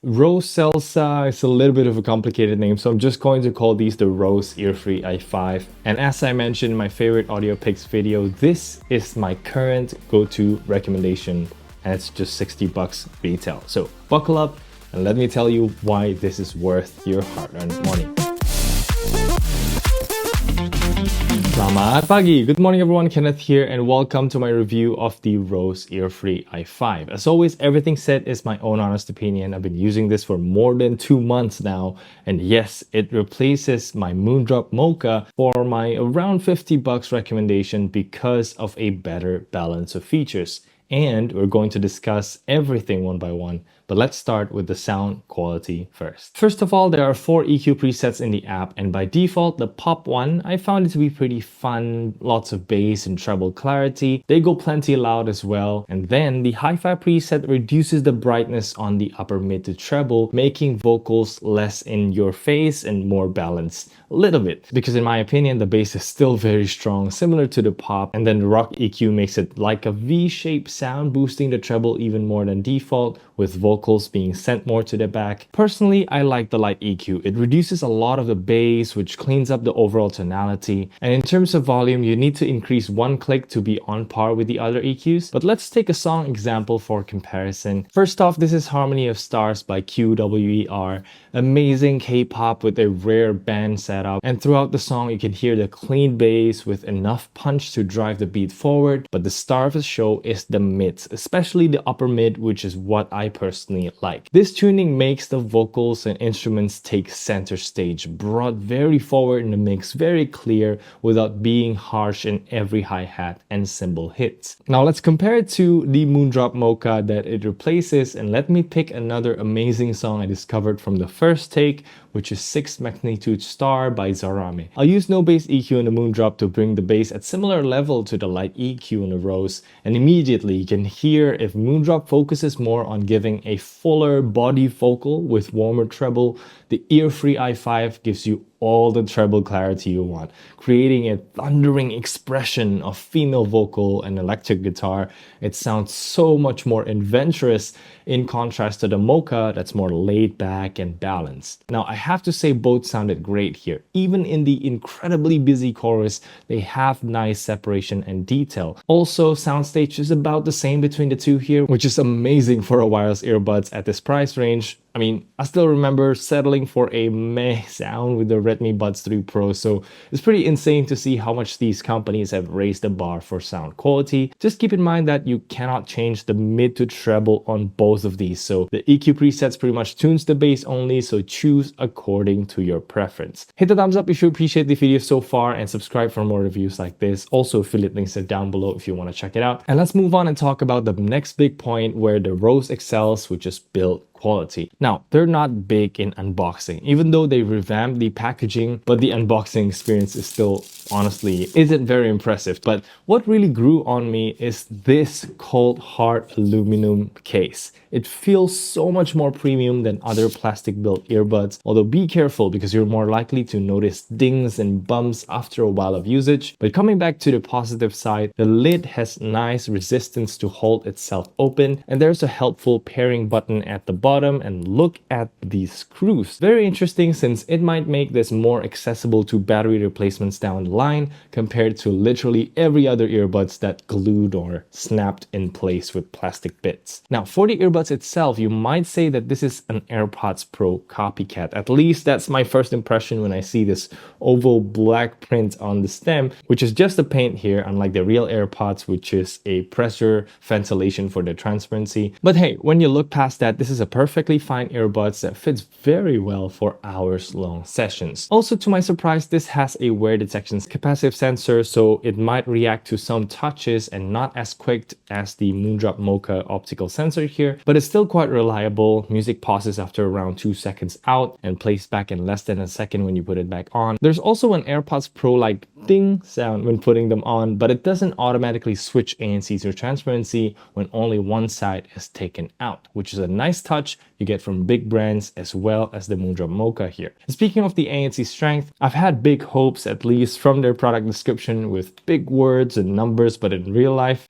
Roseselsa is a little bit of a complicated name, so I'm just going to call these the Rose Earfree i5. And as I mentioned in my favorite audio picks video, this is my current go-to recommendation, and it's just 60 bucks retail. So buckle up and let me tell you why this is worth your hard-earned money. Selamat pagi! Good morning everyone, Kenneth here and welcome to my review of the Rose Earfree i5. As always, everything said is my own honest opinion. I've been using this for more than 2 months now, and yes, it replaces my Moondrop Mocha for my around 50 bucks recommendation because of a better balance of features. And we're going to discuss everything one by one, but let's start with the sound quality first. First of all, there are 4 EQ presets in the app, and by default, the pop one, I found it to be pretty fun, lots of bass and treble clarity. They go plenty loud as well. And then the hi-fi preset reduces the brightness on the upper mid to treble, making vocals less in your face and more balanced. A little bit, because in my opinion, the bass is still very strong, similar to the pop, and then the rock EQ makes it like a V-shaped sound, boosting the treble even more than default, with vocals being sent more to the back. Personally, I like the light EQ. It reduces a lot of the bass, which cleans up the overall tonality. And in terms of volume, you need to increase 1 click to be on par with the other EQs. But let's take a song example for comparison. First off, this is Harmony of Stars by QWER. Amazing K-pop with a rare band setup. And throughout the song, you can hear the clean bass with enough punch to drive the beat forward. But the star of the show is the mids, especially the upper mid, which is what I personally like. This tuning makes the vocals and instruments take center stage, brought very forward in the mix, very clear without being harsh in every hi-hat and cymbal hits. Now let's compare it to the Moondrop Mocha that it replaces, and let me pick another amazing song I discovered from the first take, which is 6 Magnitude Star by Zarame. I'll use no bass EQ in the Moondrop to bring the bass at similar level to the light EQ in the Rose, and immediately you can hear if Moondrop focuses more on giving a fuller body vocal with warmer treble, the Earfree i5 gives you all the treble clarity you want, creating a thundering expression of female vocal and electric guitar. It sounds so much more adventurous in contrast to the Mocha that's more laid back and balanced. Now, I have to say both sounded great here. Even in the incredibly busy chorus, they have nice separation and detail. Also, soundstage is about the same between the two here, which is amazing for a wireless earbuds at this price range. I mean, I still remember settling for a meh sound with the Redmi Buds 3 Pro, so it's pretty insane to see how much these companies have raised the bar for sound quality. Just keep in mind that you cannot change the mid to treble on both of these, so the EQ presets pretty much tunes the bass only, so choose according to your preference. Hit the thumbs up if you appreciate the video so far and subscribe for more reviews like this. Also, affiliate links are down below if you want to check it out. And let's move on and talk about the next big point where the Rose excels, which is build quality. Now, they're not big in unboxing, even though they revamped the packaging, but the unboxing experience is still, honestly, isn't very impressive. But what really grew on me is this cold hard aluminum case. It feels so much more premium than other plastic built earbuds, although be careful because you're more likely to notice dings and bumps after a while of usage. But coming back to the positive side, the lid has nice resistance to hold itself open, and there's a helpful pairing button at the bottom, and look at these screws. Very interesting since it might make this more accessible to battery replacements down the line compared to literally every other earbuds that glued or snapped in place with plastic bits. Now, for the earbuds itself, you might say that this is an AirPods Pro copycat. At least that's my first impression when I see this oval black print on the stem, which is just a paint here, unlike the real AirPods, which is a pressure ventilation for the transparency. But hey, when you look past that, this is a perfectly fine earbuds that fits very well for hours-long sessions. Also, to my surprise, this has a wear detection capacitive sensor, so it might react to some touches and not as quick as the Moondrop Mocha optical sensor here, but it's still quite reliable. Music pauses after around 2 seconds out and plays back in less than a second when you put it back on. There's also an AirPods Pro like ding sound when putting them on, but it doesn't automatically switch ANCs or transparency when only one side is taken out, which is a nice touch you get from big brands as well as the Moondrop Mocha here. And speaking of the ANC strength, I've had big hopes, at least from their product description, with big words and numbers, but in real life,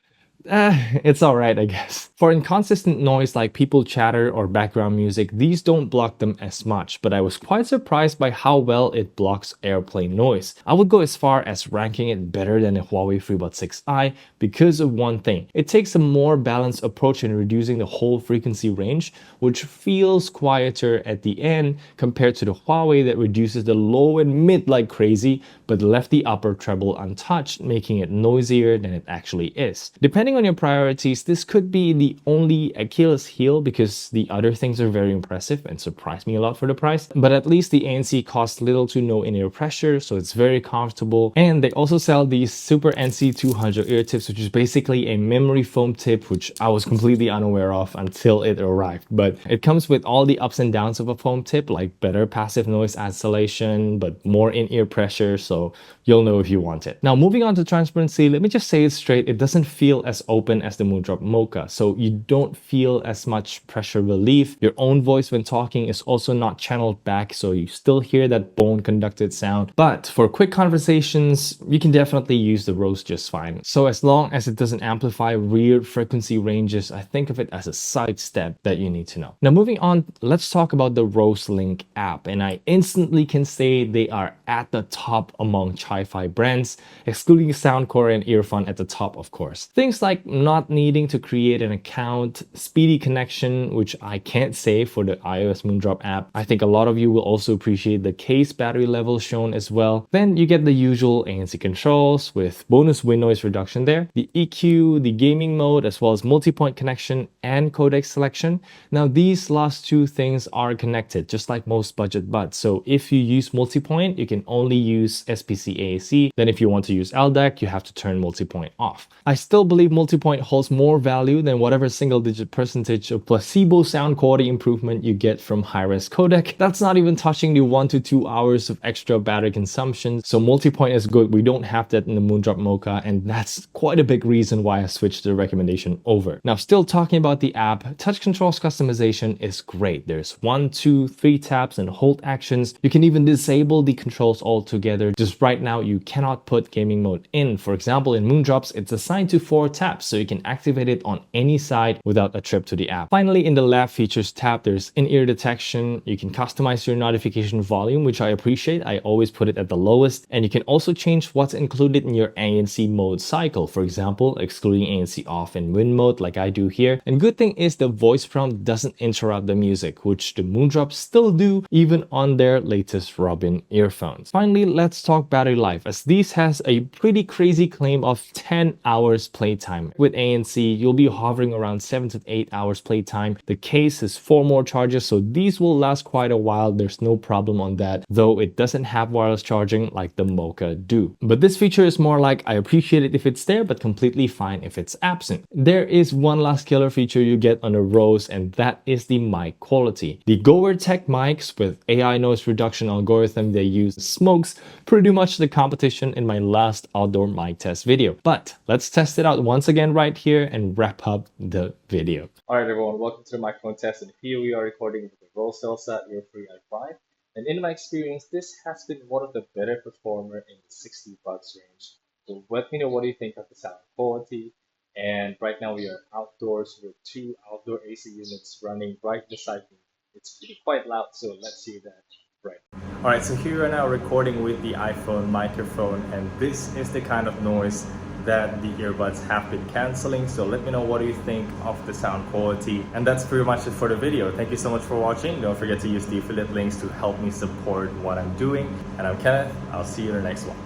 it's alright, I guess. For inconsistent noise like people chatter or background music, these don't block them as much, but I was quite surprised by how well it blocks airplane noise. I would go as far as ranking it better than the Huawei FreeBuds 6i because of one thing. It takes a more balanced approach in reducing the whole frequency range, which feels quieter at the end compared to the Huawei that reduces the low and mid like crazy, but left the upper treble untouched, making it noisier than it actually is. Depending on your priorities, this could be the only Achilles heel because the other things are very impressive and surprised me a lot for the price, but at least the ANC costs little to no in-ear pressure, so it's very comfortable. And they also sell these Super NC200 ear tips, which is basically a memory foam tip, which I was completely unaware of until it arrived. But it comes with all the ups and downs of a foam tip, like better passive noise isolation, but more in-ear pressure, so you'll know if you want it. Now, moving on to transparency, let me just say it straight, it doesn't feel as open as the Moondrop Mocha, so you don't feel as much pressure relief. Your own voice when talking is also not channeled back, so you still hear that bone conducted sound. But for quick conversations, you can definitely use the Rose just fine. So as long as it doesn't amplify weird frequency ranges, I think of it as a sidestep that you need to know. Now moving on, let's talk about the RoseLink app, and I instantly can say they are at the top among Chi-Fi brands, excluding Soundcore and Earphone at the top, of course. Things like not needing to create an account, speedy connection, which I can't say for the iOS Moondrop app. I think a lot of you will also appreciate the case battery level shown as well. Then you get the usual ANC controls with bonus wind noise reduction there, the EQ, the gaming mode, as well as multi-point connection and codec selection. Now these last two things are connected, just like most budget buds. So if you use multi-point, you can only use SPC AAC. Then if you want to use LDAC, you have to turn multi-point off. I still believe multi-point holds more value than whatever single-digit percentage of placebo sound quality improvement you get from high-res codec. That's not even touching the 1 to 2 hours of extra battery consumption. So multi-point is good. We don't have that in the Moondrop Mocha, and that's quite a big reason why I switched the recommendation over. Now, still talking about the app, touch controls customization is great. There's 1, 2, 3 taps and hold actions. You can even disable the controls altogether. Just right now, you cannot put gaming mode in. For example, in Moondrops, it's assigned to 4 taps, so you can activate it on any side without a trip to the app. Finally, in the lab features tab, there's in-ear detection. You can customize your notification volume, which I appreciate. I always put it at the lowest. And you can also change what's included in your ANC mode cycle. For example, excluding ANC off in wind mode like I do here. And good thing is the voice prompt doesn't interrupt the music, which the Moondrops still do even on their latest Robin earphones. Finally, let's talk battery life, as these has a pretty crazy claim of 10 hours playtime. With ANC, you'll be hovering around 7 to 8 hours playtime. The case has 4 more charges, so these will last quite a while. There's no problem on that, though it doesn't have wireless charging like the Mocha do. But this feature is more like I appreciate it if it's there, but completely fine if it's absent. There is one last killer feature you get on the Rose, and that is the mic quality. The Goer Tech mics with AI noise reduction algorithm they use smokes pretty much the competition in my last outdoor mic test video. But let's test it out once again right here and wrap up the video. Alright everyone, welcome to the microphone test, and here we are recording with the Roseselsa Earfree i5. And in my experience, this has been one of the better performer in the 60 bucks range. So let me know what you think of the sound quality. And right now we are outdoors with 2 outdoor AC units running right beside me. It's pretty quite loud, so let's see that right. Alright, so here we are now recording with the iPhone microphone, and this is the kind of noise that the earbuds have been cancelling. So let me know what do you think of the sound quality. And that's pretty much it for the video. Thank you so much for watching. Don't forget to use the affiliate links to help me support what I'm doing. And I'm Kenneth. I'll see you in the next one.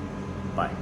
Bye.